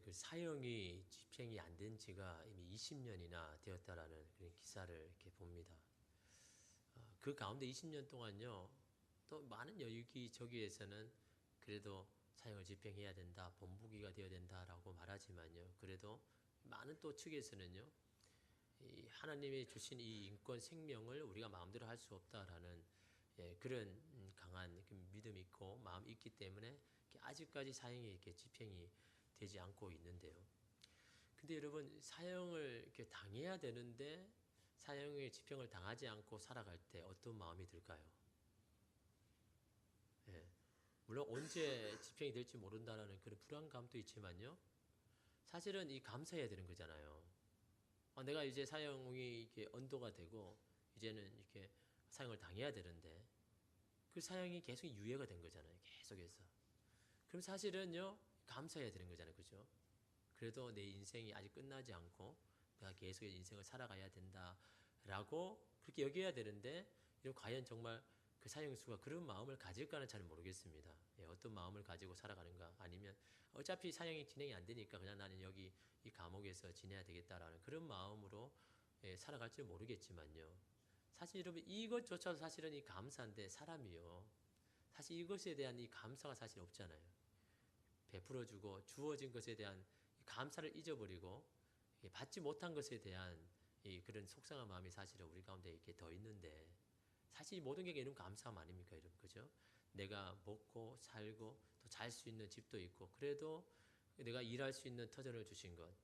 그 사형이 집행이 안 된 지가 이미 20년이나 되었다라는 그런 기사를 이렇게 봅니다. 그 가운데 20년 동안요, 또 많은 여기저기에서는 그래도 사형을 집행해야 된다, 본보기가 되어야 된다라고 말하지만요, 그래도 많은 또 측에서는요, 이 하나님이 주신 이 인권 생명을 우리가 마음대로 할 수 없다라는 그런 강한 믿음이 있고 마음이 있기 때문에 아직까지 사형이 이렇게 집행이 되지 않고 있는데요. 근데 여러분, 사형을 이렇게 당해야 되는데 사형의 집행을 당하지 않고 살아갈 때 어떤 마음이 들까요? 예. 물론 언제 집행이 될지 모른다는 그런 불안감도 있지만요. 사실은 이 감사해야 되는 거잖아요. 내가 이제 사형이 이렇게 언도가 되고 이제는 이렇게 사형을 당해야 되는데 그 사형이 계속 유예가 된 거잖아요. 계속해서. 그럼 사실은요, 감사해야 되는 거잖아요. 그죠? 그래도 내 인생이 아직 끝나지 않고 내가 계속 인생을 살아가야 된다라고 그렇게 여겨야 되는데, 이런 과연 정말 그 사형수가 그런 마음을 가질까는 잘 모르겠습니다. 어떤 마음을 가지고 살아가는가, 아니면 어차피 사형이 진행이 안 되니까 그냥 나는 여기 이 감옥에서 지내야 되겠다라는 그런 마음으로 살아갈지 모르겠지만요. 사실 여러분, 이것조차도 사실은 이 감사인데 사람이요, 사실 이것에 대한 이 감사가 사실 없잖아요. 베풀어주고 주어진 것에 대한 감사를 잊어버리고 받지 못한 것에 대한 그런 속상한 마음이 사실은 우리 가운데 이렇게 더 있는데, 사실 이 모든 게 이런 감사함 아닙니까, 여러분? 그죠? 내가 먹고 살고 또 잘 수 있는 집도 있고, 그래도 내가 일할 수 있는 터전을 주신 것.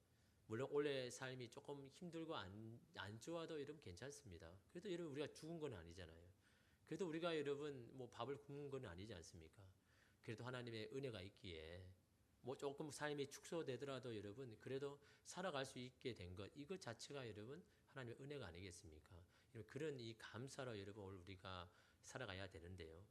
물론 올해 삶이 조금 힘들고 안 좋아도 여러분 괜찮습니다. 그래도 여러분 우리가 죽은 건 아니잖아요. 그래도 우리가 여러분 뭐 밥을 굶는 건 아니지 않습니까? 그래도 하나님의 은혜가 있기에 뭐 조금 삶이 축소되더라도 여러분 그래도 살아갈 수 있게 된 것, 이것 자체가 여러분 하나님의 은혜가 아니겠습니까? 그런 이 감사로 여러분 오늘 우리가 살아가야 되는데요.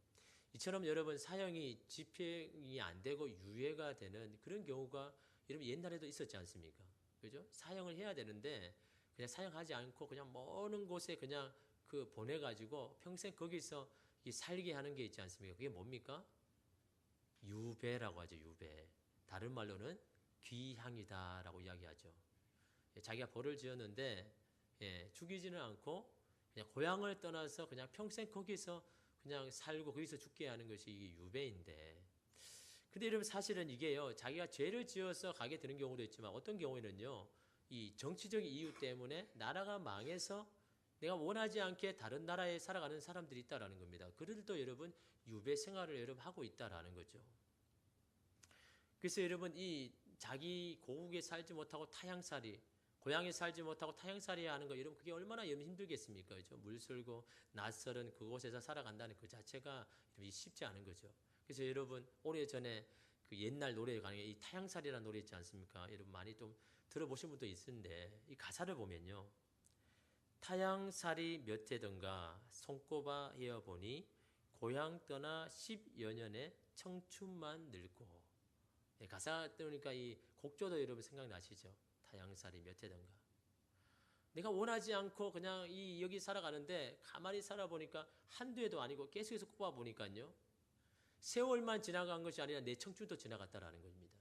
이처럼 여러분 사형이 집행이 안 되고 유예가 되는 그런 경우가 여러분 옛날에도 있었지 않습니까? 그죠? 사형을 해야 되는데 그냥 사형하지 않고 그냥 먼 곳에 그냥 그 보내가지고 평생 거기서 살게 하는 게 있지 않습니까? 그게 뭡니까? 유배라고 하죠, 유배. 다른 말로는 귀향이다라고 이야기하죠. 자기가 벌을 지었는데 죽이지는 않고 그냥 고향을 떠나서 그냥 평생 거기서 그냥 살고 거기서 죽게 하는 것이 이게 유배인데, 근데 여러분 사실은 이게요, 자기가 죄를 지어서 가게 되는 경우도 있지만 어떤 경우에는요, 이 정치적인 이유 때문에 나라가 망해서 내가 원하지 않게 다른 나라에 살아가는 사람들이 있다라는 겁니다. 그들도 여러분 유배 생활을 여러분 하고 있다라는 거죠. 그래서 여러분 이 자기 고국에 살지 못하고 타향살이, 고향에 살지 못하고 타향살이 하는 거, 여러분 그게 얼마나 힘들겠습니까? 그죠? 물설고 낯설은 그곳에서 살아간다는 그 자체가 쉽지 않은 거죠. 그래서 여러분 오래전에 그 옛날 노래 가능해 이 타향살이라는 노래 있지 않습니까? 여러분 많이 좀 들어보신 분도 있는데 이 가사를 보면요, 타향살이 몇 해던가 손꼽아 헤어보니 고향 떠나 10여 년의 청춘만 늙고. 가사 들으니까 이 곡조도 여러분 생각나시죠? 타향살이 몇 해던가. 내가 원하지 않고 그냥 여기 살아가는데 가만히 살아보니까 한두 해도 아니고 계속해서 꼽아보니까요, 세월만 지나간 것이 아니라 내 청춘도 지나갔다라는 겁니다.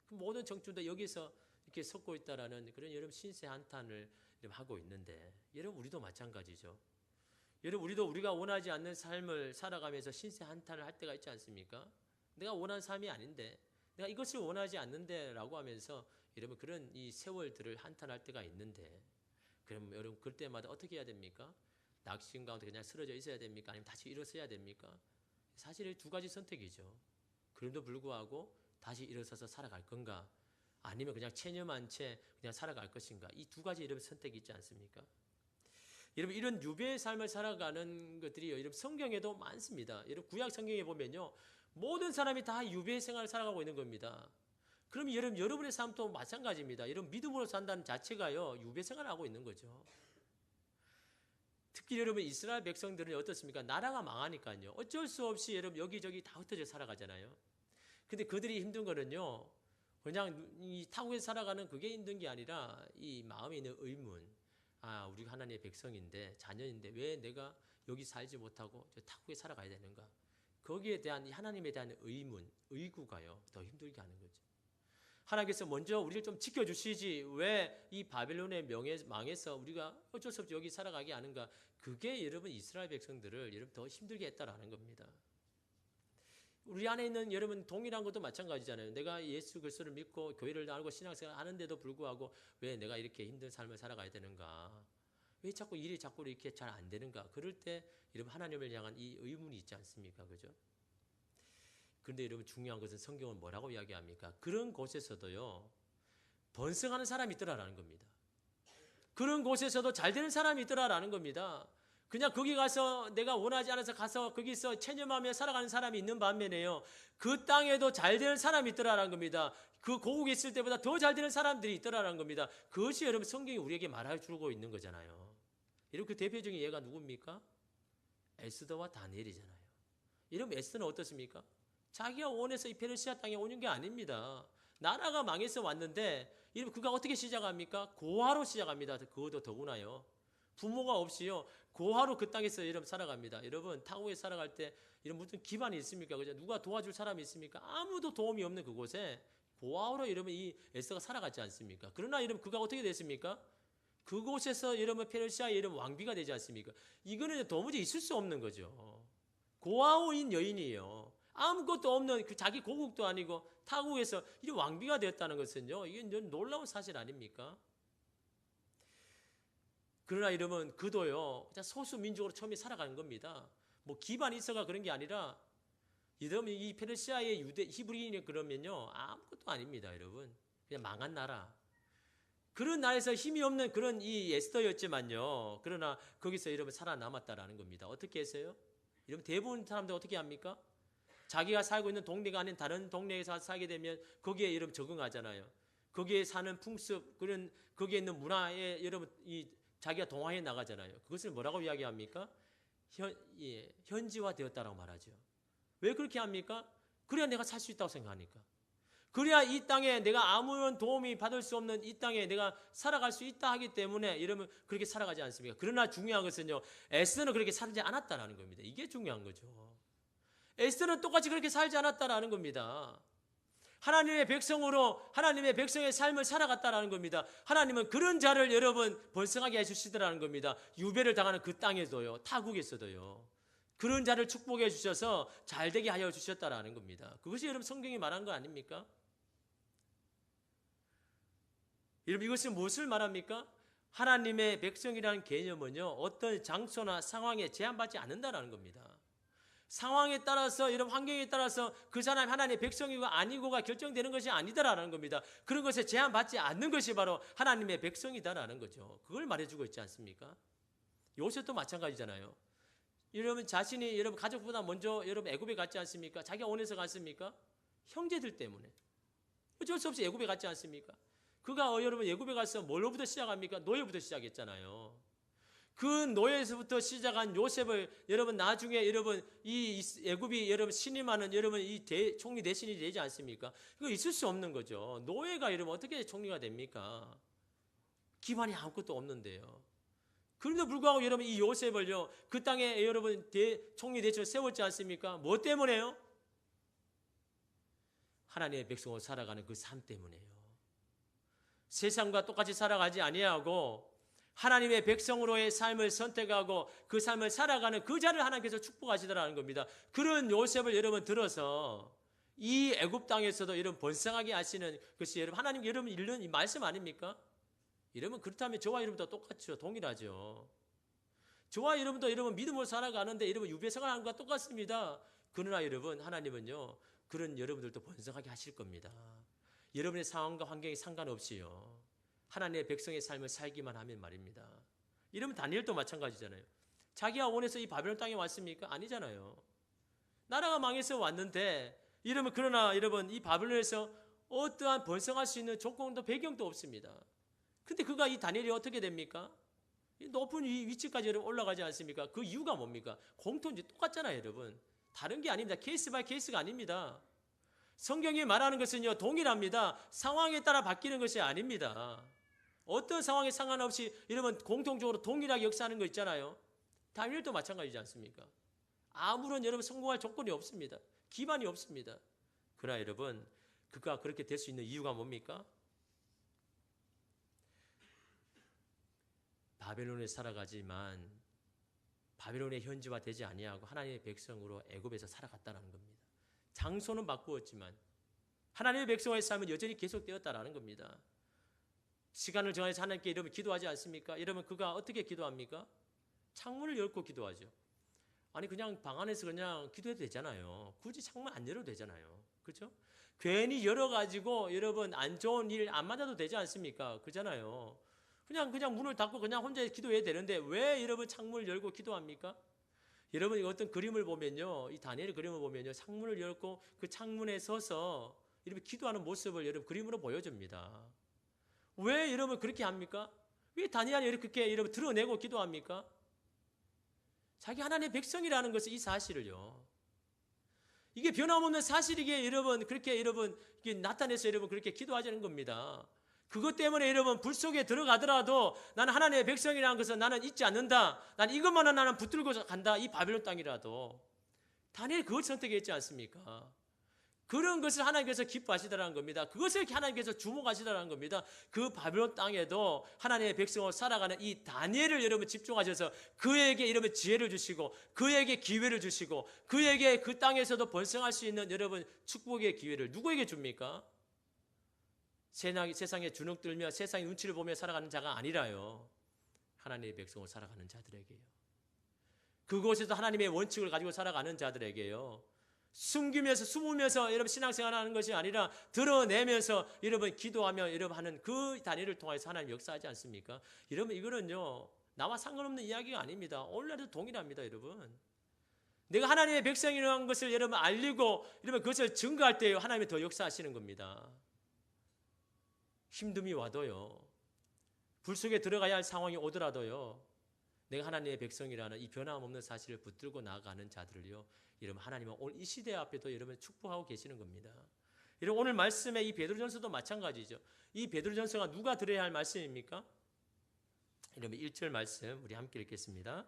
그 모든 청춘도 여기서 이렇게 섞고 있다라는 그런 여러분 신세 한탄을 하고 있는데, 여러분 우리도 마찬가지죠. 여러분 우리도 우리가 원하지 않는 삶을 살아가면서 신세 한탄을 할 때가 있지 않습니까? 내가 원하는 삶이 아닌데, 내가 이것을 원하지 않는데 라고 하면서 여러분 그런 이 세월들을 한탄할 때가 있는데, 그럼 여러분 그럴 때마다 어떻게 해야 됩니까? 낙심 가운데 그냥 쓰러져 있어야 됩니까? 아니면 다시 일어서야 됩니까? 사실 두 가지 선택이죠. 그럼에도 불구하고 다시 일어서서 살아갈 건가, 아니면 그냥 체념한 채 그냥 살아갈 것인가, 이 두 가지 여러분 선택이 있지 않습니까? 여러분 이런 유배의 삶을 살아가는 것들이 여러분 성경에도 많습니다. 여러분 구약 성경에 보면요, 모든 사람이 다 유배 생활을 살아가고 있는 겁니다. 그럼 여러분 여러분의 삶도 마찬가지입니다. 여러분 믿음으로 산다는 자체가요 유배 생활을 하고 있는 거죠. 특히 여러분 이스라엘 백성들은 어떻습니까? 나라가 망하니까요, 어쩔 수 없이 여러분 여기저기 다 흩어져 살아가잖아요. 근데 그들이 힘든 거는요, 그냥 이 타국에서 살아가는 그게 힘든 게 아니라 이 마음에 있는 의문. 우리가 하나님의 백성인데, 자녀인데 왜 내가 여기 살지 못하고 저 타국에 살아가야 되는가? 거기에 대한 하나님에 대한 의문, 의구가요 더 힘들게 하는 거죠. 하나님께서 먼저 우리를 좀 지켜주시지 왜 이 바벨론의 명예 망해서 우리가 어쩔 수 없이 여기 살아가게 하는가. 그게 여러분 이스라엘 백성들을 여러분 더 힘들게 했다라는 겁니다. 우리 안에 있는 여러분 동일한 것도 마찬가지잖아요. 내가 예수 그리스도를 믿고 교회를 나오고 신앙생활 하는데도 불구하고 왜 내가 이렇게 힘든 삶을 살아가야 되는가? 왜 자꾸 일이 자꾸 이렇게 잘 안 되는가? 그럴 때 여러분 하나님을 향한 이 의문이 있지 않습니까? 그죠? 그런데 여러분 중요한 것은 성경은 뭐라고 이야기합니까? 그런 곳에서도요, 번성하는 사람이 있더라라는 겁니다. 그런 곳에서도 잘 되는 사람이 있더라라는 겁니다. 그냥 거기 가서 내가 원하지 않아서 가서 거기서 체념하며 살아가는 사람이 있는 반면에요, 그 땅에도 잘 되는 사람이 있더라라는 겁니다. 그 고국에 있을 때보다 더 잘 되는 사람들이 있더라라는 겁니다. 그것이 여러분 성경이 우리에게 말해주고 있는 거잖아요. 여러분 그 대표적인 예가 누굽니까? 에스더와 다니엘이잖아요. 여러분 에스더는 어떻습니까? 자기가 원해서 이 페르시아 땅에 오는 게 아닙니다. 나라가 망해서 왔는데 여러분 그가 어떻게 시작합니까? 고아로 시작합니다. 그것도 더구나요. 부모가 없이요, 고아로 그 땅에서 여러분 살아갑니다. 여러분 타국에 살아갈 때 이런 무슨 기반이 있습니까? 그죠? 누가 도와줄 사람이 있습니까? 아무도 도움이 없는 그곳에 고아로 여러분 이 에스더가 살아갔지 않습니까? 그러나 여러분 그가 어떻게 됐습니까? 그곳에서 여러분 페르시아의 여러분 왕비가 되지 않습니까? 이거는 도무지 있을 수 없는 거죠. 고아인 여인이에요. 아무것도 없는 그 자기 고국도 아니고 타국에서 이 왕비가 되었다는 것은요, 이게 놀라운 사실 아닙니까? 그러나 여러분 그도요, 그냥 소수 민족으로 처음에 살아가는 겁니다. 뭐 기반이 있어가 그런 게 아니라 여러분 이 페르시아의 유대 히브리인이 그러면요 아무것도 아닙니다. 여러분 그냥 망한 나라. 그런 나라에서 힘이 없는 그런 이 에스더였지만요, 그러나 거기서 여러분 살아남았다라는 겁니다. 어떻게 해서요? 여러분 대부분 사람들 어떻게 합니까? 자기가 살고 있는 동네가 아닌 다른 동네에서 살게 되면 거기에 여러분 적응하잖아요. 거기에 사는 풍습, 그런 거기에 있는 문화에 여러분 이 자기가 동화해 나가잖아요. 그것을 뭐라고 이야기합니까? 현지화 되었다라고 말하죠. 왜 그렇게 합니까? 그래야 내가 살 수 있다고 생각하니까. 그래야 이 땅에 내가 아무런 도움이 받을 수 없는 이 땅에 내가 살아갈 수 있다 하기 때문에 여러분 그렇게 살아가지 않습니까? 그러나 중요한 것은요, 에스더는 그렇게 살지 않았다라는 겁니다. 이게 중요한 거죠. 에스더는 똑같이 그렇게 살지 않았다라는 겁니다. 하나님의 백성으로 하나님의 백성의 삶을 살아갔다라는 겁니다. 하나님은 그런 자를 여러분 번성하게 해주시더라는 겁니다. 유배를 당하는 그 땅에서도요, 타국에서도요, 그런 자를 축복해 주셔서 잘되게 하여 주셨다라는 겁니다. 그것이 여러분 성경이 말한 거 아닙니까? 여러분 이것은 무엇을 말합니까? 하나님의 백성이라는 개념은요, 어떤 장소나 상황에 제한받지 않는다라는 겁니다. 상황에 따라서 이런 환경에 따라서 그 사람이 하나님의 백성이고 아니고가 결정되는 것이 아니다라는 겁니다. 그런 것에 제한받지 않는 것이 바로 하나님의 백성이다라는 거죠. 그걸 말해주고 있지 않습니까? 요셉도 마찬가지잖아요. 여러분 자신이 여러분 가족보다 먼저 여러분 애굽에 갔지 않습니까? 자기가 원해서 갔습니까? 형제들 때문에. 어쩔 수 없이 애굽에 갔지 않습니까? 그가 여러분 애굽에 가서 뭘로부터 시작합니까? 노예부터 시작했잖아요. 그 노예에서부터 시작한 요셉을 여러분 나중에 여러분 이 애굽이 여러분 신임하는 여러분 이 총리 대신이 되지 않습니까? 이거 있을 수 없는 거죠. 노예가 여러분 어떻게 총리가 됩니까? 기반이 아무것도 없는데요. 그런데도 불구하고 여러분 이 요셉을요 그 땅에 여러분 총리 대신을 세웠지 않습니까? 뭐 때문에요? 하나님의 백성으로 살아가는 그 삶 때문에요. 세상과 똑같이 살아가지 아니하고 하나님의 백성으로의 삶을 선택하고 그 삶을 살아가는 그 자를 하나님께서 축복하시더라는 겁니다. 그런 요셉을 여러분 들어서 이 애굽 땅에서도 여러분 번성하게 하시는 것이 여러분 하나님 여러분 이런 이 말씀 아닙니까? 여러분 그렇다면 저와 여러분도 똑같죠. 동일하죠. 저와 여러분도 여러분 믿음으로 살아가는데 여러분 유배생활하는 것과 똑같습니다. 그러나 여러분 하나님은요 그런 여러분들도 번성하게 하실 겁니다. 여러분의 상황과 환경에 상관없이요, 하나님의 백성의 삶을 살기만 하면 말입니다. 이러면 다니엘도 마찬가지잖아요. 자기가 원해서 이 바벨론 땅에 왔습니까? 아니잖아요. 나라가 망해서 왔는데 이러면 그러나 여러분 이 바벨론에서 어떠한 번성할 수 있는 조건도 배경도 없습니다. 근데 그가 이 다니엘이 어떻게 됩니까? 높은 위치까지 여러분 올라가지 않습니까? 그 이유가 뭡니까? 공통지 똑같잖아요, 여러분. 다른 게 아닙니다. 케이스 바이 케이스가 아닙니다. 성경이 말하는 것은요 동일합니다. 상황에 따라 바뀌는 것이 아닙니다. 어떤 상황에 상관없이 여러분 공통적으로 동일하게 역사하는 거 있잖아요. 다니엘도 마찬가지지 않습니까? 아무런 여러분 성공할 조건이 없습니다. 기반이 없습니다. 그러나 여러분 그가 그렇게 될 수 있는 이유가 뭡니까? 바벨론에 살아가지만 바벨론의 현지화 되지 아니하고 하나님의 백성으로 애굽에서 살아갔다는 겁니다. 장소는 바꾸었지만 하나님의 백성의 삶은 여전히 계속되었다라는 겁니다. 시간을 정해서 하나님께 여러분 기도하지 않습니까? 여러분 그가 어떻게 기도합니까? 창문을 열고 기도하죠. 아니 그냥 방 안에서 그냥 기도해도 되잖아요. 굳이 창문 안 열어도 되잖아요. 그렇죠? 괜히 열어가지고 여러분 안 좋은 일 안 만나도 되지 않습니까? 그렇잖아요. 그냥 문을 닫고 그냥 혼자 기도해야 되는데 왜 여러분 창문을 열고 기도합니까? 여러분 어떤 그림을 보면요, 이 다니엘의 그림을 보면요, 창문을 열고 그 창문에 서서 여러분 기도하는 모습을 여러분 그림으로 보여줍니다. 왜 여러분 그렇게 합니까? 왜 다니엘이 이렇게 여러분 드러내고 기도합니까? 자기 하나님의 백성이라는 것을 이 사실을요. 이게 변함없는 사실이기에 여러분 그렇게 여러분 이게 나타내서 여러분 그렇게 기도하자는 겁니다. 그것 때문에 여러분 불 속에 들어가더라도 나는 하나님의 백성이라는 것을 나는 잊지 않는다. 난 이것만은 나는 붙들고 간다. 이 바벨론 땅이라도. 다니엘이 그걸 선택했지 않습니까? 그런 것을 하나님께서 기뻐하시더라는 겁니다. 그것을 하나님께서 주목하시더라는 겁니다. 그 바벨론 땅에도 하나님의 백성으로 살아가는 이 다니엘을 여러분 집중하셔서 그에게 여러분 지혜를 주시고 그에게 기회를 주시고 그에게 그 땅에서도 번성할 수 있는 여러분 축복의 기회를 누구에게 줍니까? 세상에 주눅들며 세상의 눈치를 보며 살아가는 자가 아니라요. 하나님의 백성으로 살아가는 자들에게요. 그곳에서 하나님의 원칙을 가지고 살아가는 자들에게요. 숨으면서 여러분 신앙생활하는 것이 아니라 드러내면서 여러분 기도하며 여러분 하는 그 단위를 통해서 하나님 역사하지 않습니까? 여러분 이거는요 나와 상관없는 이야기가 아닙니다. 오늘날도 동일합니다. 여러분 내가 하나님의 백성이라는 것을 여러분 알리고 여러분 그것을 증거할 때 하나님이 더 역사하시는 겁니다. 힘듦이 와도요, 불 속에 들어가야 할 상황이 오더라도요, 내가 하나님의 백성이라는 이 변함없는 사실을 붙들고 나아가는 자들을요, 여러분 하나님은 오늘 이 시대 앞에도 여러분 축복하고 계시는 겁니다. 여러분 오늘 말씀의 이 베드로전서도 마찬가지죠. 이 베드로전서가 누가 들어야 할 말씀입니까? 여러분 1절 말씀 우리 함께 읽겠습니다.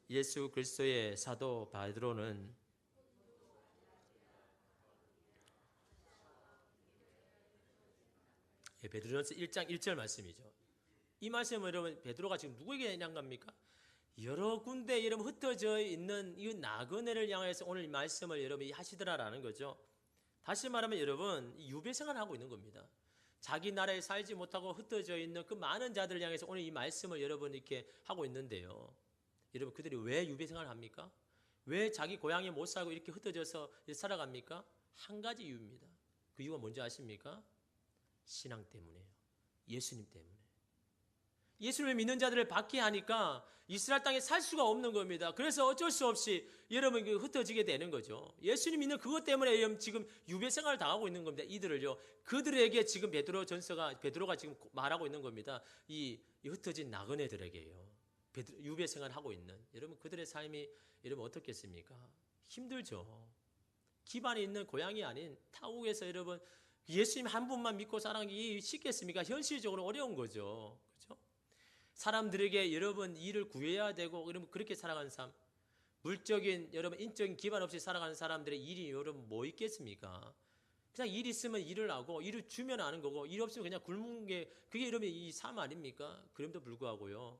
예수 그리스도의 사도 베드로는 베드로전서 1장 1절 말씀이죠. 이 말씀은 여러분 베드로가 지금 누구에게 얘기한 겁니까? 여러 군데 여러분 흩어져 있는 이 나그네를 향해서 오늘 이 말씀을 여러분이 하시더라라는 거죠. 다시 말하면 여러분 유배 생활을 하고 있는 겁니다. 자기 나라에 살지 못하고 흩어져 있는 그 많은 자들을 향해서 오늘 이 말씀을 여러분 이렇게 하고 있는데요. 여러분 그들이 왜 유배 생활을 합니까? 왜 자기 고향에 못 살고 이렇게 흩어져서 살아갑니까? 한 가지 이유입니다. 그 이유가 뭔지 아십니까? 신앙 때문에요. 예수님 때문에. 예수님을 믿는 자들을 박해하니까 이스라엘 땅에 살 수가 없는 겁니다. 그래서 어쩔 수 없이 여러분 흩어지게 되는 거죠. 예수님 믿는 그것 때문에 여러분 지금 유배 생활을 당하고 있는 겁니다. 이들을요. 그들에게 지금 베드로가 지금 말하고 있는 겁니다. 이 흩어진 나그네들에게요. 유배 생활을 하고 있는 여러분 그들의 삶이 여러분 어떻겠습니까? 힘들죠. 기반이 있는 고향이 아닌 타국에서 여러분 예수님 한 분만 믿고 살아가기 쉽겠습니까? 현실적으로 어려운 거죠. 그렇죠? 사람들에게 여러분 일을 구해야 되고 여러분 그렇게 살아가는 삶, 물적인 여러분 인적인 기반 없이 살아가는 사람들의 일이 여러분 뭐 있겠습니까? 그냥 일 있으면 일을 하고 일을 주면 하는 거고 일 없으면 그냥 굶는 게 그게 여러분 이 삶 아닙니까? 그럼에도 불구하고요.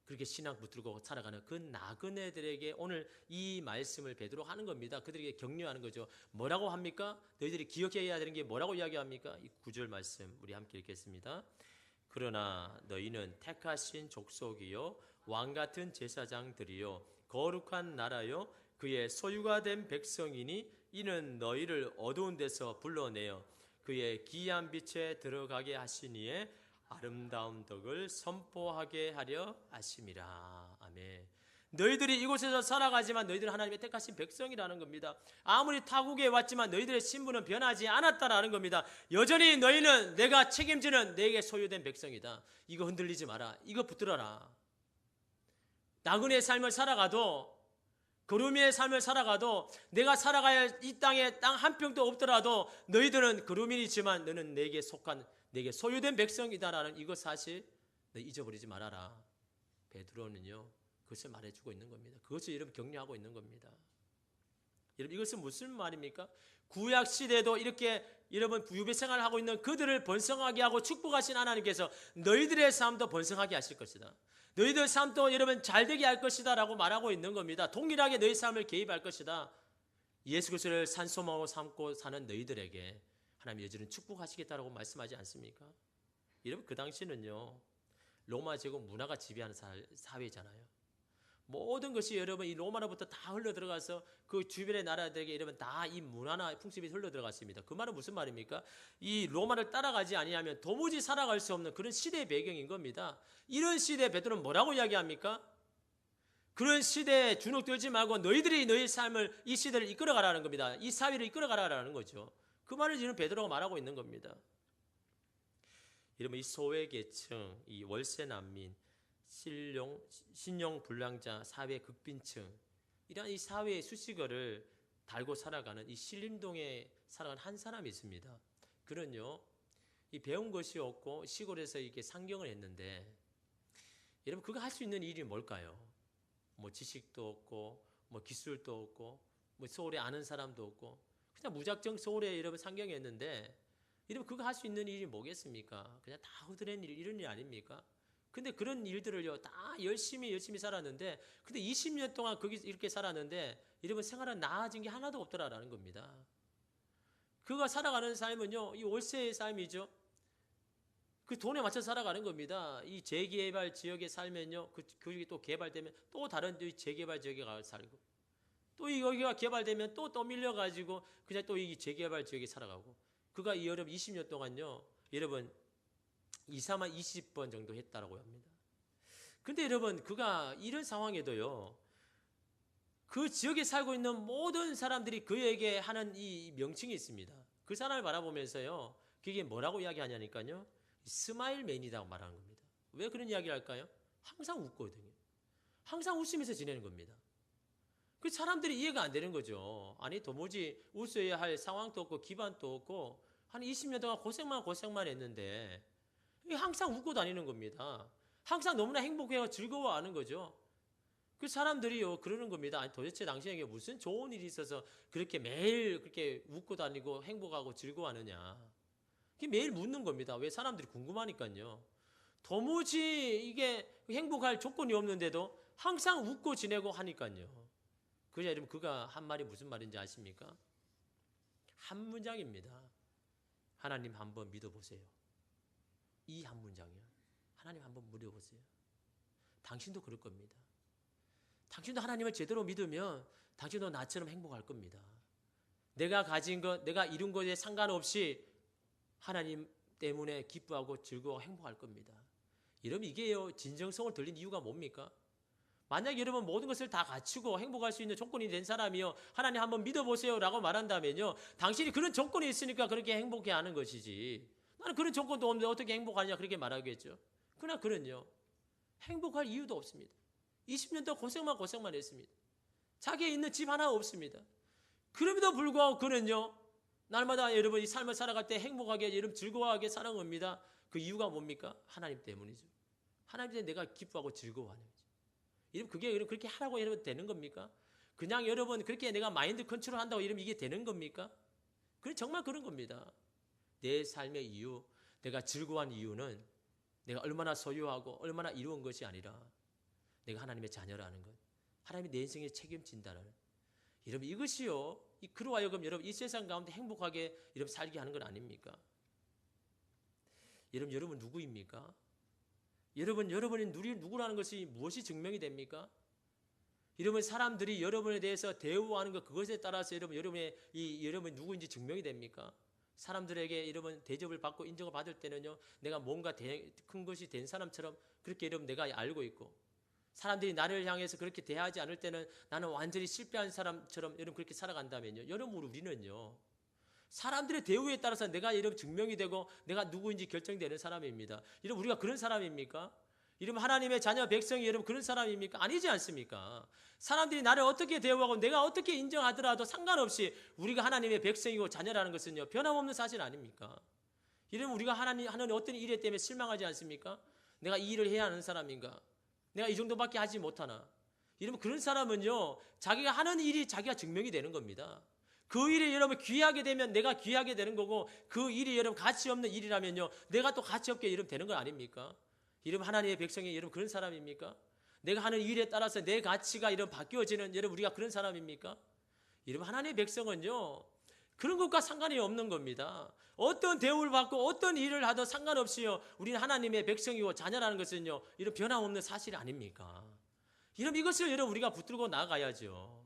그렇게 신앙 붙들고 살아가는 그 나그네들에게 오늘 이 말씀을 베드로 하는 겁니다. 그들에게 격려하는 거죠. 뭐라고 합니까? 너희들이 기억해야 되는 게 뭐라고 이야기합니까? 이 9절 말씀 우리 함께 읽겠습니다. 그러나 너희는 택하신 족속이요 왕같은 제사장들이요 거룩한 나라요 그의 소유가 된 백성이니 이는 너희를 어두운 데서 불러내어 그의 기이한 빛에 들어가게 하시니에 아름다운 덕을 선포하게 하려 하심이라. 아멘. 너희들이 이곳에서 살아가지만 너희들은 하나님의 택하신 백성이라는 겁니다. 아무리 타국에 왔지만 너희들의 신분은 변하지 않았다라는 겁니다. 여전히 너희는 내가 책임지는 내게 소유된 백성이다. 이거 흔들리지 마라. 이거 붙들어라. 나그네의 삶을 살아가도 그루미의 삶을 살아가도 내가 살아가야 이 땅에 땅 한 평도 없더라도 너희들은 그루민이지만 너는 내게 속한 내게 소유된 백성이다라는 이것 사실 너 잊어버리지 말아라. 베드로는요 그것을 말해주고 있는 겁니다. 그것을 여러분 격려하고 있는 겁니다. 여러분 이것은 무슨 말입니까? 구약 시대에도 이렇게 여러분 유배 생활을 하고 있는 그들을 번성하게 하고 축복하신 하나님께서 너희들의 삶도 번성하게 하실 것이다. 너희들 삶도 여러분 잘되게 할 것이다 라고 말하고 있는 겁니다. 동일하게 너희 삶을 개입할 것이다. 예수 그리스도를 산소망으로 삼고 사는 너희들에게 하나님 여전히 축복하시겠다라고 말씀하지 않습니까? 여러분 그 당시는요 로마 제국 문화가 지배하는 사회잖아요. 모든 것이 여러분 이 로마로부터 다 흘러 들어가서 그 주변의 나라들에게 여러분 다 이 문화나 풍습이 흘러 들어갔습니다. 그 말은 무슨 말입니까? 이 로마를 따라가지 아니하면 도무지 살아갈 수 없는 그런 시대의 배경인 겁니다. 이런 시대에 베드로는 뭐라고 이야기합니까? 그런 시대에 주눅들지 말고 너희들이 너희 삶을 이 시대를 이끌어가라는 겁니다. 이 사회를 이끌어가라는 거죠. 그 말을 지금 베드로가 말하고 있는 겁니다. 이러면 이 소외계층, 이 월세 난민, 신용 불량자, 사회 극빈층 이러한 이 사회의 수식어를 달고 살아가는 이 신림동에 살아가는 한 사람이 있습니다. 그는요, 이 배운 것이 없고 시골에서 이렇게 상경을 했는데 여러분 그가 할 수 있는 일이 뭘까요? 뭐 지식도 없고 뭐 기술도 없고 뭐 서울에 아는 사람도 없고 그냥 무작정 서울에 여러분 상경했는데 여러분 그가 할 수 있는 일이 뭐겠습니까? 그냥 다 후드렛 일 이런 일 아닙니까? 근데 그런 일들을요 다 열심히 살았는데 근데 20년 동안 거기 이렇게 살았는데 여러분 생활은 나아진 게 하나도 없더라라는 겁니다. 그가 살아가는 삶은요 이 월세의 삶이죠. 그 돈에 맞춰 살아가는 겁니다. 이 재개발 지역에 살면요 그게 또 개발되면 또 다른 재개발 지역에 가서 살고 또 여기가 개발되면 또 밀려가지고 그냥 또 이 재개발 지역에 살아가고 그가 이 여러분 20년 동안요 여러분 이사만 20번 정도 했다라고 합니다. 근데 여러분 그가 이런 상황에도요 그 지역에 살고 있는 모든 사람들이 그에게 하는 이 명칭이 있습니다. 그 사람을 바라보면서요 그게 뭐라고 이야기하냐니까요 스마일맨이라고 말하는 겁니다. 왜 그런 이야기를 할까요? 항상 웃거든요. 항상 웃으면서 지내는 겁니다. 그 사람들이 이해가 안 되는 거죠. 아니 도무지 웃어야 할 상황도 없고 기반도 없고 한 20년 동안 고생만 했는데 항상 웃고 다니는 겁니다. 항상 너무나 행복해요. 즐거워하는 거죠. 그 사람들이요 그러는 겁니다. 아니 도대체 당신에게 무슨 좋은 일이 있어서 그렇게 매일 그렇게 웃고 다니고 행복하고 즐거워하느냐. 그게 매일 묻는 겁니다. 왜 사람들이 궁금하니까요. 도무지 이게 행복할 조건이 없는데도 항상 웃고 지내고 하니까요. 그러자 여러분 그가 한 말이 무슨 말인지 아십니까? 한 문장입니다. 하나님 한번 믿어보세요. 이 한 문장이요. 하나님 한번 믿어보세요. 당신도 그럴 겁니다. 당신도 하나님을 제대로 믿으면 당신도 나처럼 행복할 겁니다. 내가 가진 것, 내가 이룬 것에 상관없이 하나님 때문에 기뻐하고 즐거워 행복할 겁니다. 여러분 이게요 진정성을 들린 이유가 뭡니까? 만약 여러분 모든 것을 다 갖추고 행복할 수 있는 조건이 된 사람이요 하나님 한번 믿어보세요 라고 말한다면요 당신이 그런 조건이 있으니까 그렇게 행복해하는 것이지 나는 그런 조건도 없는데 어떻게 행복하냐 그렇게 말하겠죠. 그러나 그는요 행복할 이유도 없습니다. 20년 동안 고생만 했습니다. 자기에 있는 집 하나 없습니다. 그럼에도 불구하고 그는요 날마다 여러분 이 삶을 살아갈 때 행복하게 여러분 즐거워하게 사는 겁니다. 그 이유가 뭡니까? 하나님 때문이죠. 하나님 때문에 내가 기뻐하고 즐거워하는 거죠. 여러분 그게 여러분 그렇게 하라고 여러분 되는 겁니까? 그냥 여러분 그렇게 내가 마인드 컨트롤 한다고 여러분 이게 되는 겁니까? 정말 그런 겁니다. 내 삶의 이유, 내가 즐거워한 이유는 내가 얼마나 소유하고 얼마나 이루은 것이 아니라 내가 하나님의 자녀라는 것, 하나님이 내 인생에 책임진다는 여러분 이것이요 그로 하여금 여러분 이 세상 가운데 행복하게 여러분 살게 하는 건 아닙니까? 여러분 누구입니까? 여러분이 누구라는 것이 무엇이 증명이 됩니까? 여러분 사람들이 여러분에 대해서 대우하는 것 그것에 따라서 여러분이 누구인지 증명이 됩니까? 사람들에게 여러분 대접을 받고 인정을 받을 때는요 내가 뭔가 큰 것이 된 사람처럼 그렇게 여러분 내가 알고 있고 사람들이 나를 향해서 그렇게 대하지 않을 때는 나는 완전히 실패한 사람처럼 여러분 그렇게 살아간다면요 여러분 우리는요 사람들의 대우에 따라서 내가 여러분 증명이 되고 내가 누구인지 결정되는 사람입니다. 여러분 우리가 그런 사람입니까? 여러분 하나님의 자녀 백성이 여러분 그런 사람입니까? 아니지 않습니까? 사람들이 나를 어떻게 대우하고 내가 어떻게 인정하더라도 상관없이 우리가 하나님의 백성이고 자녀라는 것은요 변함없는 사실 아닙니까? 여러분 우리가 하나님 하는 어떤 일에 때문에 실망하지 않습니까? 내가 이 일을 해야 하는 사람인가? 내가 이 정도밖에 하지 못하나? 여러분 그런 사람은요 자기가 하는 일이 자기가 증명이 되는 겁니다. 그 일이 여러분 귀하게 되면 내가 귀하게 되는 거고 그 일이 여러분 가치 없는 일이라면요 내가 또 가치 없게 여러분 되는 거 아닙니까? 여러분 하나님의 백성이 여러분 그런 사람입니까? 내가 하는 일에 따라서 내 가치가 이런 바뀌어지는 여러분 우리가 그런 사람입니까? 여러분 하나님의 백성은요 그런 것과 상관이 없는 겁니다. 어떤 대우를 받고 어떤 일을 하든 상관없이요 우리는 하나님의 백성이고 자녀라는 것은요 이런 변함없는 사실 아닙니까? 여러분 이것을 여러분 우리가 붙들고 나가야죠.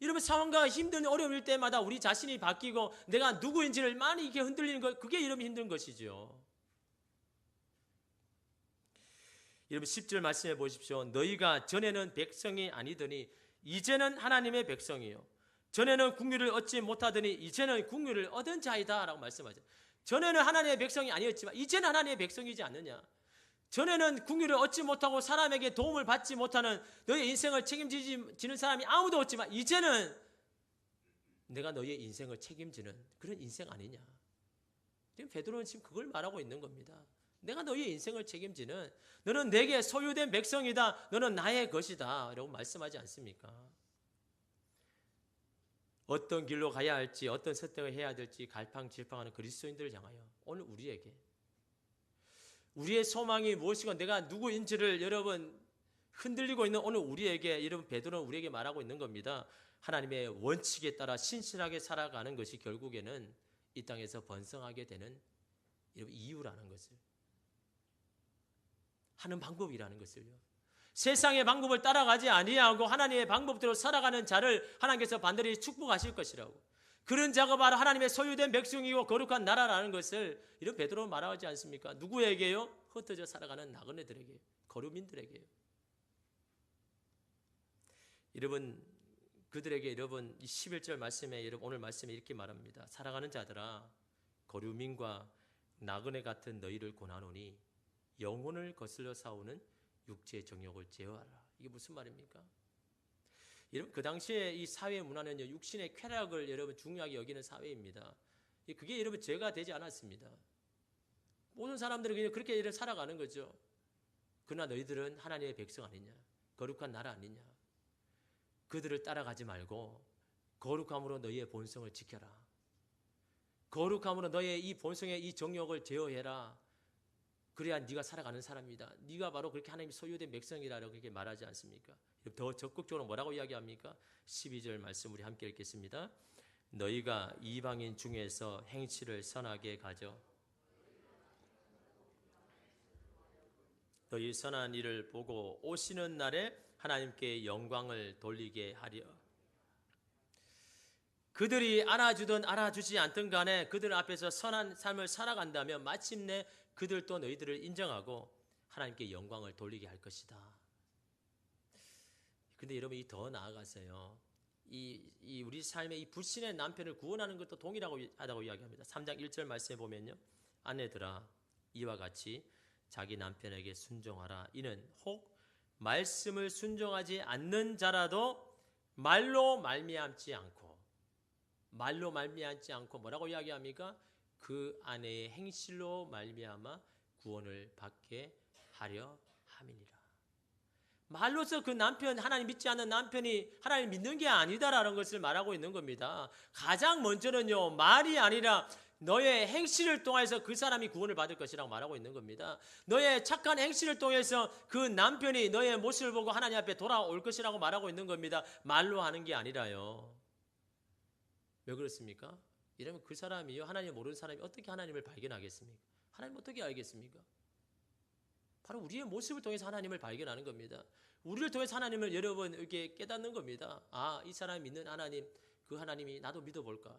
여러분 상황과 힘든 어려움일 때마다 우리 자신이 바뀌고 내가 누구인지를 많이 이렇게 흔들리는 것 그게 여러분 힘든 것이죠. 여러분 10절 말씀해 보십시오. 너희가 전에는 백성이 아니더니 이제는 하나님의 백성이요 전에는 국류를 얻지 못하더니 이제는 국류를 얻은 자이다 라고 말씀하죠. 전에는 하나님의 백성이 아니었지만 이제는 하나님의 백성이지 않느냐. 전에는 국류를 얻지 못하고 사람에게 도움을 받지 못하는 너의 인생을 책임지는 사람이 아무도 없지만 이제는 내가 너의 인생을 책임지는 그런 인생 아니냐. 지금 베드로는 지금 그걸 말하고 있는 겁니다. 내가 너의 인생을 책임지는 너는 내게 소유된 백성이다. 너는 나의 것이다 라고 말씀하지 않습니까? 어떤 길로 가야 할지 어떤 선택을 해야 될지 갈팡질팡하는 그리스도인들을 향하여 오늘 우리에게 우리의 소망이 무엇이고 내가 누구인지를 여러분 흔들리고 있는 오늘 우리에게 여러분 베드로는 우리에게 말하고 있는 겁니다. 하나님의 원칙에 따라 신실하게 살아가는 것이 결국에는 이 땅에서 번성하게 되는 여러분 이유라는 것을 하는 방법이라는 것을요. 세상의 방법을 따라가지 아니하고 하나님의 방법대로 살아가는 자를 하나님께서 반드시 축복하실 것이라고. 그런 자가 바로 하나님의 소유된 백성이고 거룩한 나라라는 것을 이런 베드로는 말하지 않습니까? 누구에게요? 흩어져 살아가는 나그네들에게, 거류민들에게요. 여러분 그들에게 여러분 이 11절 말씀에 여러분 오늘 말씀에 이렇게 말합니다. 살아가는 자들아 거류민과 나그네 같은 너희를 권하노니 영혼을 거슬러 싸우는 육체의 정욕을 제어하라. 이게 무슨 말입니까? 여러분 그 당시에 이 사회 문화는요 육신의 쾌락을 여러분 중요하게 여기는 사회입니다. 그게 여러분 죄가 되지 않았습니다. 모든 사람들은 그냥 그렇게 살아가는 거죠. 그러나 너희들은 하나님의 백성 아니냐, 거룩한 나라 아니냐. 그들을 따라가지 말고 거룩함으로 너희의 본성을 지켜라. 거룩함으로 너의 이 본성의 이 정욕을 제어해라. 그래야 네가 살아가는 사람이다. 네가 바로 그렇게 하나님이 소유된 백성이라고 그렇게 말하지 않습니까? 더 적극적으로 뭐라고 이야기합니까? 12절 말씀 우리 함께 읽겠습니다. 너희가 이방인 중에서 행실을 선하게 가져 너희 선한 일을 보고 오시는 날에 하나님께 영광을 돌리게 하려. 그들이 알아주든 알아주지 않든 간에 그들 앞에서 선한 삶을 살아간다면 마침내 그들도 너희들을 인정하고 하나님께 영광을 돌리게 할 것이다. 근데 여러분 이 더 나아가서요. 이 우리 삶의 이 불신의 남편을 구원하는 것도 동일하고 하다고 이야기합니다. 3장 1절 말씀에 보면요. 아내들아 이와 같이 자기 남편에게 순종하라. 이는 혹 말씀을 순종하지 않는 자라도 말로 말미암지 않고 뭐라고 이야기합니까? 그 아내의 행실로 말미암아 구원을 받게 하려 함이니라. 말로서 그 남편, 하나님 믿지 않는 남편이 하나님 믿는 게 아니다라는 것을 말하고 있는 겁니다. 가장 먼저는요, 말이 아니라 너의 행실을 통해서 그 사람이 구원을 받을 것이라고 말하고 있는 겁니다. 너의 착한 행실을 통해서 그 남편이 너의 모습을 보고 하나님 앞에 돌아올 것이라고 말하고 있는 겁니다. 말로 하는 게 아니라요. 왜 그렇습니까? 이러면 그 사람이요, 하나님 모르는 사람이 어떻게 하나님을 발견하겠습니까? 하나님 어떻게 알겠습니까? 바로 우리의 모습을 통해서 하나님을 발견하는 겁니다. 우리를 통해서 하나님을 여러분 이렇게 깨닫는 겁니다. 아, 이 사람이 믿는 하나님, 그 하나님이 나도 믿어볼까?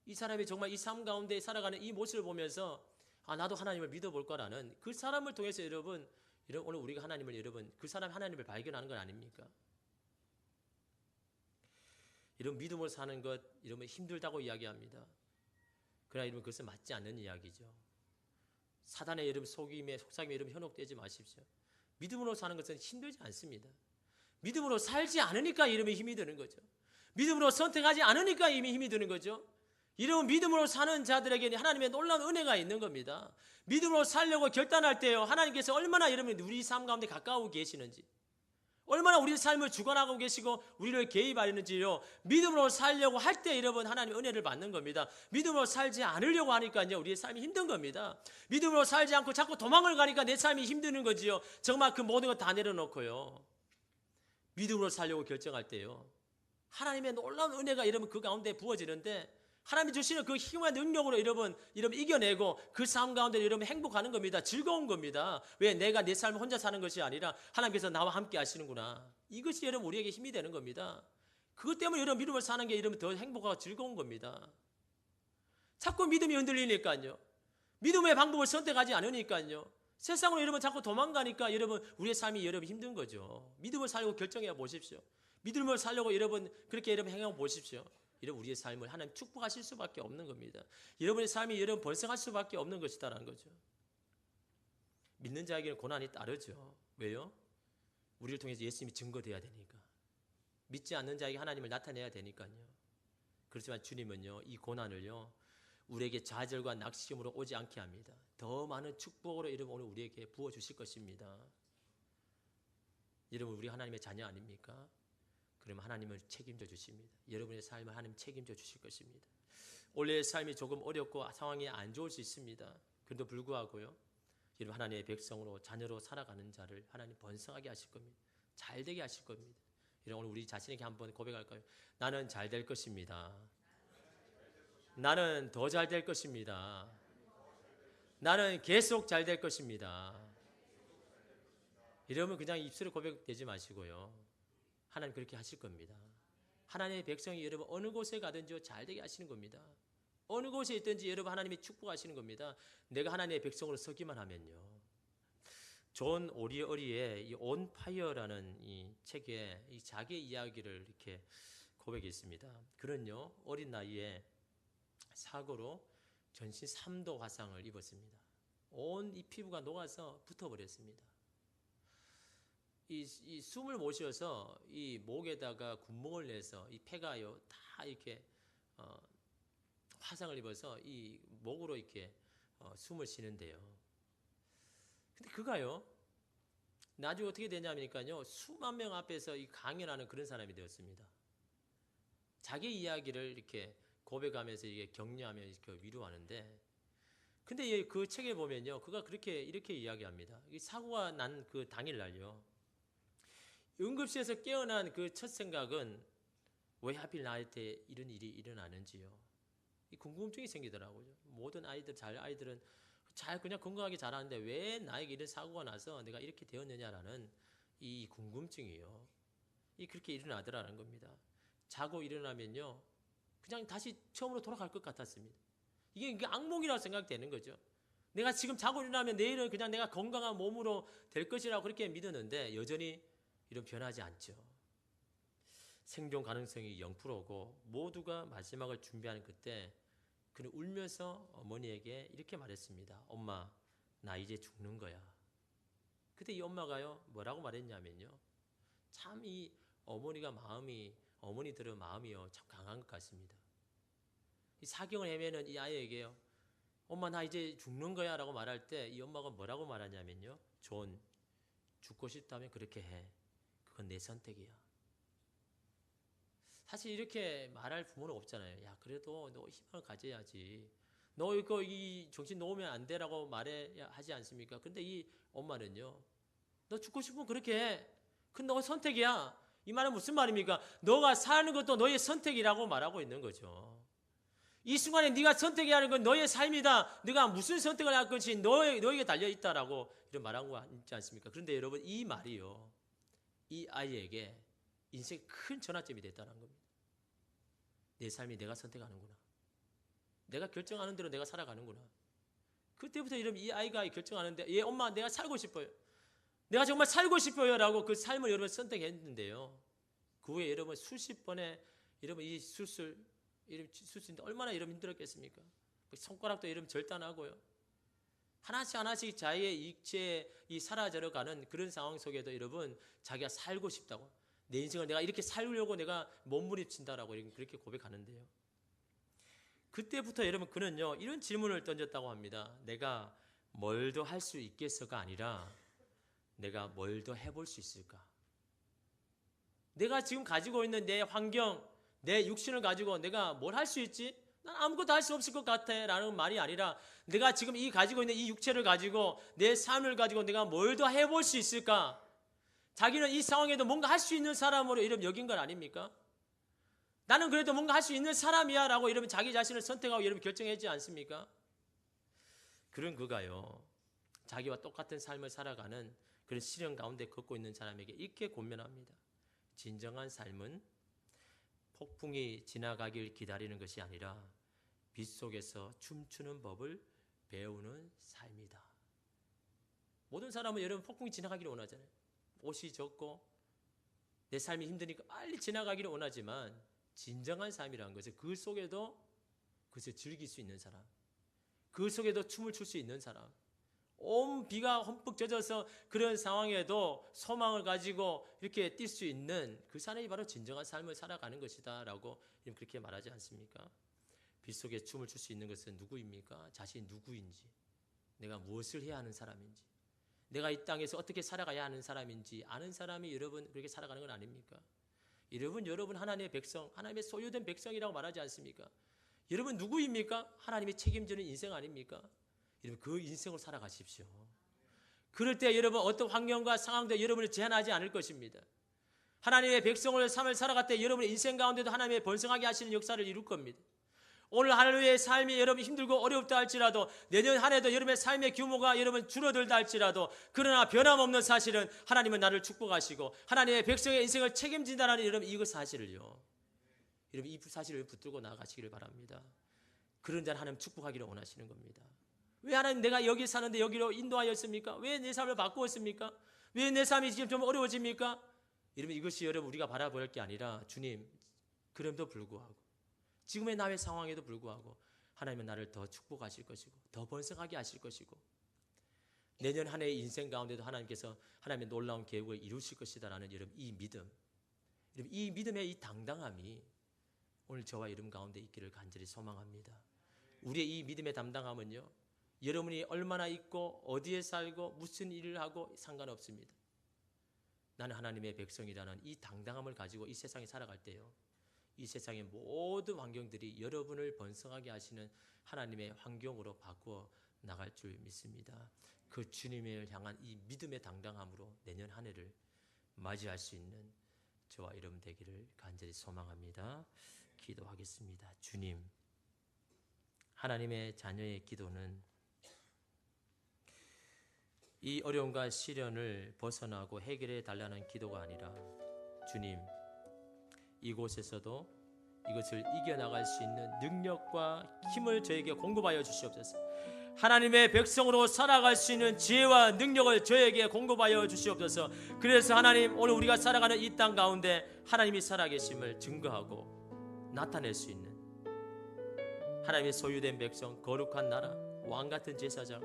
이 사람이 정말 이 삶 가운데 살아가는 이 모습을 보면서 아, 나도 하나님을 믿어볼 거라는 그 사람을 통해서 여러분 오늘 우리가 하나님을 여러분 그 사람 하나님을 발견하는 건 아닙니까? 이런 믿음으로 사는 것 이러면 힘들다고 이야기합니다. 그러나 여러분 그것은 맞지 않는 이야기죠. 사단의 여러분 속삭임에 여러분 현혹되지 마십시오. 믿음으로 사는 것은 힘들지 않습니다. 믿음으로 살지 않으니까 이러면 힘이 드는 거죠. 믿음으로 선택하지 않으니까 이미 힘이 드는 거죠. 이런 믿음으로 사는 자들에게는 하나님의 놀라운 은혜가 있는 겁니다. 믿음으로 살려고 결단할 때요, 하나님께서 얼마나 여러분 우리 삶 가운데 가까워 계시는지, 얼마나 우리의 삶을 주관하고 계시고 우리를 개입하는지요. 믿음으로 살려고 할 때 여러분 하나님 은혜를 받는 겁니다. 믿음으로 살지 않으려고 하니까요. 우리의 삶이 힘든 겁니다. 믿음으로 살지 않고 자꾸 도망을 가니까 내 삶이 힘드는 거지요. 정말 그 모든 거 다 내려놓고요. 믿음으로 살려고 결정할 때요. 하나님의 놀라운 은혜가 여러분 그 가운데 부어지는데 하나님이 주시는 그 힘과 능력으로 여러분 이겨내고 그 삶 가운데 여러분 행복하는 겁니다. 즐거운 겁니다. 왜? 내가 내 삶을 혼자 사는 것이 아니라 하나님께서 나와 함께 하시는구나. 이것이 여러분 우리에게 힘이 되는 겁니다. 그것 때문에 여러분 믿음을 사는 게 여러분 더 행복하고 즐거운 겁니다. 자꾸 믿음이 흔들리니까요. 믿음의 방법을 선택하지 않으니까요. 세상으로 여러분 자꾸 도망가니까 여러분 우리의 삶이 여러분 힘든 거죠. 믿음을 살려고 결정해 보십시오. 믿음을 살려고 여러분 그렇게 여러분 행해 보십시오. 여러분 우리의 삶을 하나님 축복하실 수밖에 없는 겁니다. 여러분의 삶이 여러분 번성할 수밖에 없는 것이다라는 거죠. 믿는 자에게는 고난이 따르죠. 왜요? 우리를 통해서 예수님이 증거돼야 되니까. 믿지 않는 자에게 하나님을 나타내야 되니까요. 그렇지만 주님은요, 이 고난을요, 우리에게 좌절과 낙심으로 오지 않게 합니다. 더 많은 축복으로 여러분 오늘 우리에게 부어주실 것입니다. 여러분 우리 하나님의 자녀 아닙니까? 그러면 하나님을 책임져 주십니다. 여러분의 삶을 하나님 책임져 주실 것입니다. 원래의 삶이 조금 어렵고 상황이 안 좋을 수 있습니다. 그래도 불구하고요, 여러분 하나님의 백성으로 자녀로 살아가는 자를 하나님 번성하게 하실 겁니다. 잘 되게 하실 겁니다. 여러분 오늘 우리 자신에게 한번 고백할까요? 나는 잘 될 것입니다. 나는 더 잘 될 것입니다. 나는 계속 잘 될 것입니다. 이러면 그냥 입술에 고백되지 마시고요. 하나님 그렇게 하실 겁니다. 하나님의 백성이 여러분 어느 곳에 가든지 잘 되게 하시는 겁니다. 어느 곳에 있든지 여러분 하나님이 축복하시는 겁니다. 내가 하나님의 백성으로 서기만 하면요. 존 오리어리의 이 On Fire라는 이 책에 이 자기의 이야기를 이렇게 고백했습니다. 그는요 어린 나이에 사고로 전신 3도 화상을 입었습니다. 온 이 피부가 녹아서 붙어버렸습니다. 이 숨을 못 쉬어서 이 목에다가 구멍을 내서 이 폐가요 다 이렇게 화상을 입어서 이 목으로 이렇게 숨을 쉬는데요. 근데 그가요 나중에 어떻게 되냐면요 수만 명 앞에서 이 강연하는 그런 사람이 되었습니다. 자기 이야기를 이렇게 고백하면서 이게 격려하며 이렇게 위로하는데, 근데 그 책에 보면요 그가 이렇게 이야기합니다. 이 사고가 난 그 당일 날요. 응급실에서 깨어난 그 첫 생각은 왜 하필 나한테 이런 일이 일어나는지요. 이 궁금증이 생기더라고요. 모든 아이들은 잘 그냥 건강하게 자라는데 왜 나에게 이런 사고가 나서 내가 이렇게 되었느냐라는 이 궁금증이요. 그렇게 일어나더라는 겁니다. 자고 일어나면요 그냥 다시 처음으로 돌아갈 것 같았습니다. 이게 악몽이라고 생각되는 거죠. 내가 지금 자고 일어나면 내일은 그냥 내가 건강한 몸으로 될 것이라고 그렇게 믿었는데 여전히 이런 변하지 않죠. 생존 가능성이 0%고 모두가 마지막을 준비하는 그때 그는 울면서 어머니에게 이렇게 말했습니다. 엄마, 나 이제 죽는 거야. 그때 이 엄마가요 뭐라고 말했냐면요, 참 이 어머니들의 마음이요 참 강한 것 같습니다. 이 사경을 헤매는 이 아이에게요, 엄마 나 이제 죽는 거야 라고 말할 때 이 엄마가 뭐라고 말하냐면요, 존, 죽고 싶다면 그렇게 해. 그건 내 선택이야. 사실 이렇게 말할 부모는 없잖아요. 야 그래도 너 희망을 가져야지. 너 이 정신 놓으면 안 돼라고 말해야 하지 않습니까? 근데 이 엄마는요, 너 죽고 싶으면 그렇게 해. 그건 너 선택이야. 이 말은 무슨 말입니까? 너가 사는 것도 너의 선택이라고 말하고 있는 거죠. 이 순간에 네가 선택해야 하는 건 너의 삶이다. 네가 무슨 선택을 할 것이 너에게 달려있다라고 이런 말한 거 있지 않습니까? 그런데 여러분 이 말이요, 이 아이에게 인생의 큰 전환점이 됐다는 겁니다. 내 삶이 내가 선택하는구나. 내가 결정하는 대로 내가 살아가는구나. 그때부터 이 아이가 결정하는데, 예, 엄마 내가 살고 싶어요. 내가 정말 살고 싶어요 라고 그 삶을 여러분 선택했는데요. 그 후에 여러분 수십 번의 여러분 이 수술인데 얼마나 여러분 힘들었겠습니까? 손가락도 여러분 절단하고요. 하나씩 자기의 육체이 사라져가는 그런 상황 속에도 여러분 자기가 살고 싶다고, 내 인생을 내가 이렇게 살려고 내가 몸부림친다라고 그렇게 고백하는데요. 그때부터 여러분 그는요 이런 질문을 던졌다고 합니다. 내가 뭘 더 할 수 있겠어가 아니라 내가 뭘 더 해볼 수 있을까? 내가 지금 가지고 있는 내 환경, 내 육신을 가지고 내가 뭘 할 수 있지? 난 아무것도 할 수 없을 것 같아 라는 말이 아니라, 내가 지금 가지고 있는 이 육체를 가지고 내 삶을 가지고 내가 뭘 더 해볼 수 있을까? 자기는 이 상황에도 뭔가 할 수 있는 사람으로 이름 여긴 건 아닙니까? 나는 그래도 뭔가 할 수 있는 사람이야 라고 이러면 자기 자신을 선택하고 여러분 결정하지 않습니까? 그런 그가요, 자기와 똑같은 삶을 살아가는 그런 시련 가운데 걷고 있는 사람에게 이렇게 권면합니다. 진정한 삶은 폭풍이 지나가길 기다리는 것이 아니라 빗속에서 춤추는 법을 배우는 삶이다. 모든 사람은 여러분 폭풍이 지나가기를 원하잖아요. 옷이 젖고 내 삶이 힘드니까 빨리 지나가기를 원하지만, 진정한 삶이라는 것은 그 속에도 그것을 즐길 수 있는 사람, 그 속에도 춤을 출 수 있는 사람, 온 비가 흠뻑 젖어서 그런 상황에도 소망을 가지고 이렇게 뛸 수 있는 그 사람이 바로 진정한 삶을 살아가는 것이다 라고 그렇게 말하지 않습니까? 빗속에 춤을 출 수 있는 것은 누구입니까? 자신이 누구인지, 내가 무엇을 해야 하는 사람인지, 내가 이 땅에서 어떻게 살아가야 하는 사람인지 아는 사람이 여러분 그렇게 살아가는 건 아닙니까? 여러분 하나님의 백성, 하나님의 소유된 백성이라고 말하지 않습니까? 여러분 누구입니까? 하나님이 책임지는 인생 아닙니까? 여러분 그 인생을 살아가십시오. 그럴 때 여러분 어떤 환경과 상황도 여러분을 제한하지 않을 것입니다. 하나님의 백성을 삶을 살아갈 때 여러분의 인생 가운데도 하나님의 번성하게 하시는 역사를 이룰 겁니다. 오늘 하루의 삶이 여러분 힘들고 어렵다 할지라도, 내년 한 해도 여러분의 삶의 규모가 여러분 줄어들다 할지라도, 그러나 변함없는 사실은 하나님은 나를 축복하시고 하나님의 백성의 인생을 책임진다는 여러분 이 사실을요, 여러분 이 사실을 붙들고 나아가시기를 바랍니다. 그런 자는 하나님 축복하기를 원하시는 겁니다. 왜 하나님 내가 여기 사는데 여기로 인도하였습니까? 왜 내 삶을 바꾸었습니까? 왜 내 삶이 지금 좀 어려워집니까? 여러분 이것이 여러분 우리가 바라볼 게 아니라, 주님 그럼에도 불구하고, 지금의 나의 상황에도 불구하고 하나님은 나를 더 축복하실 것이고 더 번성하게 하실 것이고, 내년 한 해의 인생 가운데도 하나님께서 하나님의 놀라운 계획을 이루실 것이다라는 여러분 이 믿음, 여러분 이 믿음의 이 당당함이 오늘 저와 여러분 가운데 있기를 간절히 소망합니다. 우리의 이 믿음의 담당함은요, 여러분이 얼마나 있고 어디에 살고 무슨 일을 하고 상관없습니다. 나는 하나님의 백성이라는 이 당당함을 가지고 이 세상에 살아갈 때요, 이 세상의 모든 환경들이 여러분을 번성하게 하시는 하나님의 환경으로 바꾸어 나갈 줄 믿습니다. 그 주님을 향한 이 믿음의 당당함으로 내년 한 해를 맞이할 수 있는 저와 여러분 되기를 간절히 소망합니다. 기도하겠습니다. 주님, 하나님의 자녀의 기도는 이 어려움과 시련을 벗어나고 해결해 달라는 기도가 아니라, 주님 이곳에서도 이것을 이겨나갈 수 있는 능력과 힘을 저에게 공급하여 주시옵소서. 하나님의 백성으로 살아갈 수 있는 지혜와 능력을 저에게 공급하여 주시옵소서. 그래서 하나님, 오늘 우리가 살아가는 이 땅 가운데 하나님이 살아계심을 증거하고 나타낼 수 있는 하나님의 소유된 백성, 거룩한 나라, 왕같은 제사장,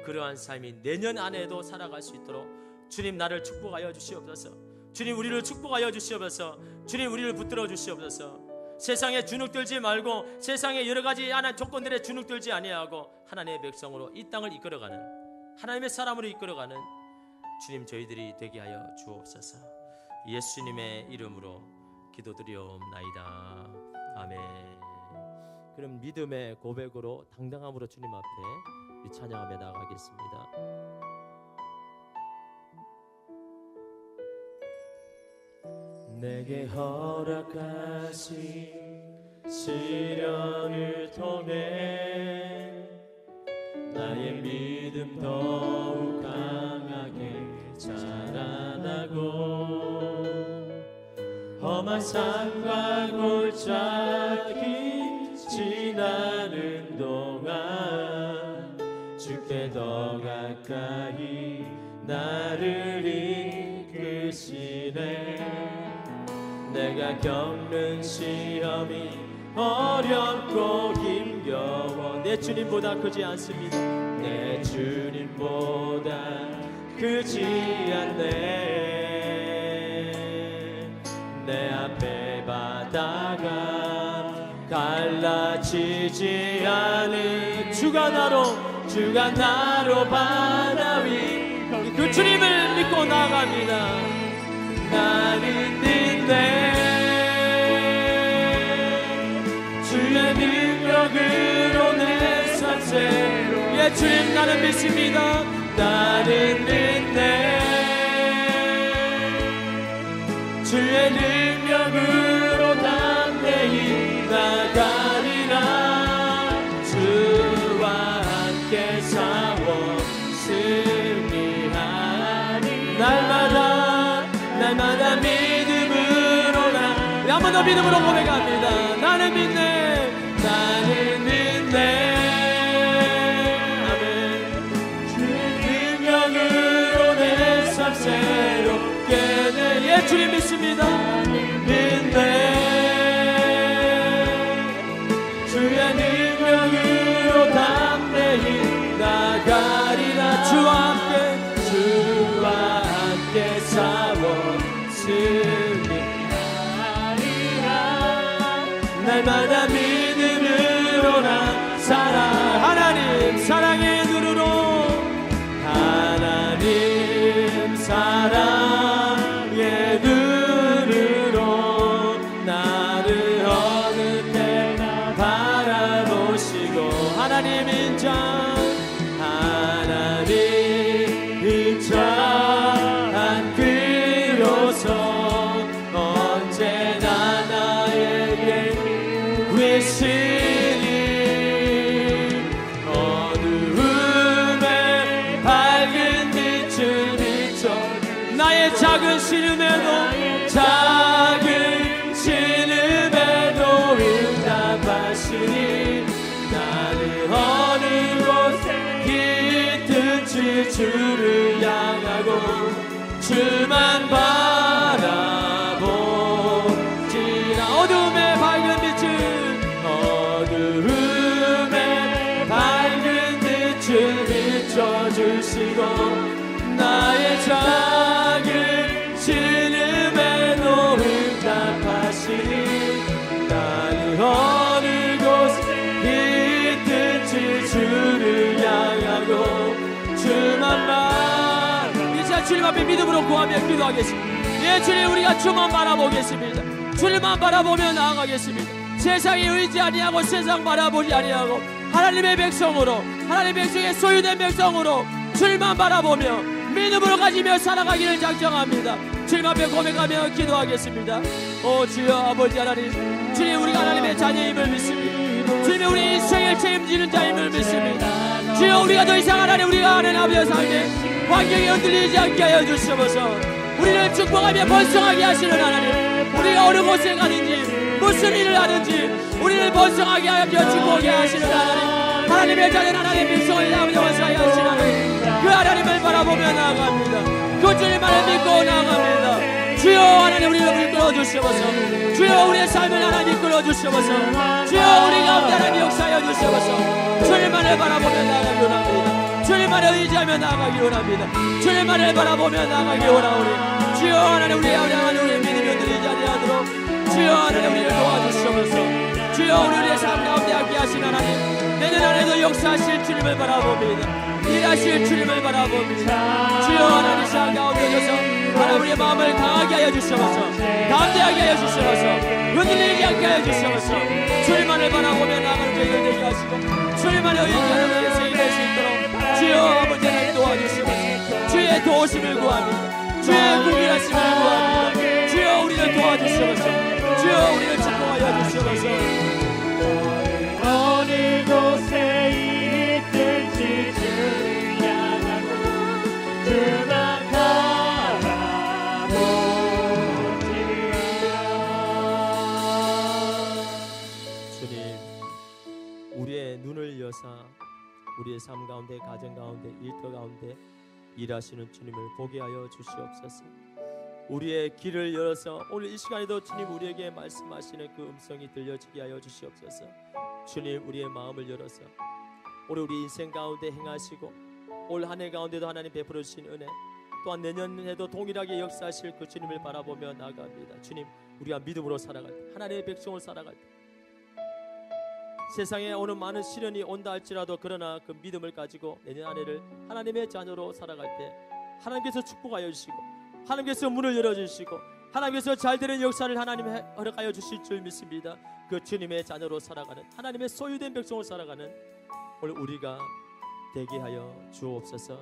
그러한 삶이 내년 안에도 살아갈 수 있도록 주님 나를 축복하여 주시옵소서. 주님 우리를 축복하여 주시옵소서. 주님 우리를 붙들어 주시옵소서. 세상에 주눅들지 말고, 세상의 여러 가지 조건들에 주눅들지 아니하고 하나님의 백성으로 이 땅을 이끌어가는, 하나님의 사람으로 이끌어가는 주님 저희들이 되게 하여 주옵소서. 예수님의 이름으로 기도드리옵나이다. 아멘. 그럼 믿음의 고백으로 당당함으로 주님 앞에 찬양하며 나아가겠습니다. 내게 허락하신 시련을 통해 나의 믿음 더욱 강하게 자라나고, 험한 산과 골짜기 지나는 동안 주께 더 가까이 나를 이끄시네. 내가 겪는 시험이 어렵고 힘겨워 내 주님보다 크지 않습니다. 내 주님보다 크지 않네. 내 앞에 바다가 갈라지지 않은 주가 나로 바다 위 그 주님을 믿고 나아갑니다. 나는 믿네. 주의 능력으로 내 삶 새롭게. 예, 주님 나는 믿습니다. 나는 믿네. 주의 능력으로 담대히 나가리라. 주와 함께 싸워 승리하리. 날마다 믿음으로 한 번 더 믿음으로 고백합니다. 나는 믿네. 나는 믿네. 아멘. 주의 능력으로 내 삶 새롭게 돼. 예, 주님 믿습니다. 믿네. 주의 능력으로 담대히 나가리라. 주와 함께 싸워 승리하리라. 날마다 믿음으로 나 살아. 하나님 사랑의 눈으로, 하나님 사랑의 눈으로 나를 어느 때나 바라보시고, 하나님 인자, 하나님 인자한 그로서 언제나 나에게 계시니. 어두움에 밝은 빛을 비춰 나의 작은 신음에도 응답하시니. 나는 어느 곳에 있든지 주를 향하고 주만 바라보지라. 어둠의 밝은 빛을 비춰주시고 나의 작은 신음에도 응답하시니. 나는 어느 곳에 있든지 주를 향하고 주만 우리 자 주님 앞에 믿음으로 구하며 기도하겠습니다. 예, 주님 우리가 주만 바라보겠습니다. 주님만 바라보며 나아가겠습니다. 세상에 의지 아니하고 세상 바라보지 아니하고 하나님의 백성으로, 하나님의 백성의 소유된 백성으로 주님만 바라보며 믿음으로 가지며 살아가기를 작정합니다. 주님 앞에 고백하며 기도하겠습니다. 오 주여 아버지 하나님, 주님 우리가 하나님의 자녀임을 믿습니다. 주님 우리 인생을 책임지는 자임을 믿습니다. 주여 우리가 더 이상 하나님, 우리가 하나님 아버지의 삶에 환경이 흔들리지 않게 하여 주시옵소서. 우리를 축복하며 번성하게 하시는 하나님, 우리가 어느 곳에 가든지 무슨 일을 하든지 우리를 번성하게 하여 축복하게 하시는 하나님, 하나님의 자녀 하나님의 백성을 아버지 원사하게 하시는 하나님, 그 하나님을 바라보며 나아갑니다. 그 주님만을 믿고 나아갑니다. 주여 하나님 우리를 이끌어 주시옵소서. 주여 우리의 삶을 하나님 이끌어 주시옵소서. 주여 우리 가운데 하나님 역사하여 주시옵소서. 주님만을 바라보며 나아가기 원합니다. 주님만을 의지하며 나아가기 원합니다. 주님만을 바라보며 나아가기 원하오니 주여 하나님 우리의 하나님 우리의 믿음이 흔들리지 아니하도록 주여 하나님 우리를 도와주시옵소서. 주여 우리의 삶 가운데 함께 하신 하나님, 내년 안에도 역사하실 주님을 바라봅니다. 일하실 주님을 바라봅니다. 주여 하나님 삶 가운데 오셔서 하나님 우리의 마음을 강하게 하여 주시옵소서. 담대하게 하여 주시옵소서. 흔들리지 않게 하여 주시옵소서. 주님만을 바라보며 나아가는 저희들 되게 하시고 주님만을 의지하는 우리의 생이 될 수 있도록 주여 아버지 하나님 도와주시옵소서. 주의 도우심을 구합니다. 주의 구비하심을 구합니다. 주여 우리를 도와주시옵소서. 주여 우리를 축복하여 주시옵소서. 어느 곳에 있든지 주를 향하고 주만 바라보리라. 주님 우리의 눈을 여사 우리의 삶 가운데, 가정 가운데, 일터 가운데 일하시는 주님을 보게 하여 주시옵소서. 우리의 귀를 열어서 오늘 이 시간에도 주님 우리에게 말씀하시는 그 음성이 들려지게 하여 주시옵소서. 주님 우리의 마음을 열어서 오늘 우리 인생 가운데 행하시고 올 한 해 가운데도 하나님 베풀어 주신 은혜, 또한 내년에도 동일하게 역사하실 그 주님을 바라보며 나아갑니다. 주님 우리가 믿음으로 살아갈 때, 하나님의 백성을 살아갈 때 세상에 오는 많은 시련이 온다 할지라도 그러나 그 믿음을 가지고 내년 한 해를 하나님의 자녀로 살아갈 때 하나님께서 축복하여 주시고 하나님께서 문을 열어주시고 하나님께서 잘 되는 역사를 하나님 허락하여 주실 줄 믿습니다. 그 주님의 자녀로 살아가는 하나님의 소유된 백성으로 살아가는 오늘 우리가 되게 하여 주옵소서.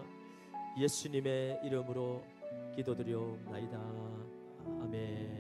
예수님의 이름으로 기도드리옵나이다. 아멘.